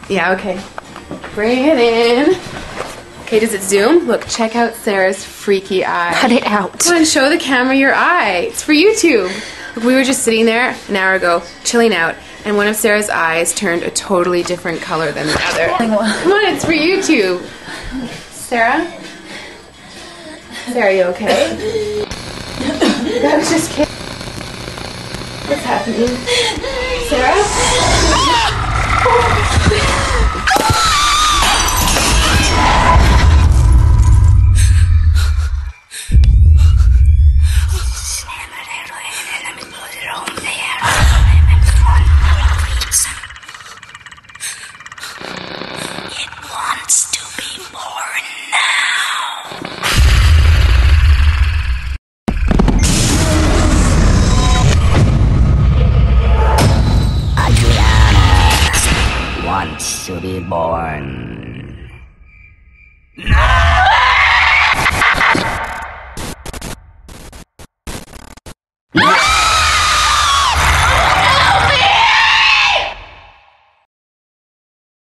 Yeah, okay. Bring it in. Okay, does it zoom? Look, check out Sarah's freaky eye. Cut it out. Come on, show the camera your eye. It's for YouTube. Look, we were just sitting there an hour ago, chilling out, and one of Sarah's eyes turned a totally different color than the other. Come on, it's for YouTube. Sarah? Sarah, you okay? I was just kidding. What's happening? Sarah? Wants to be born.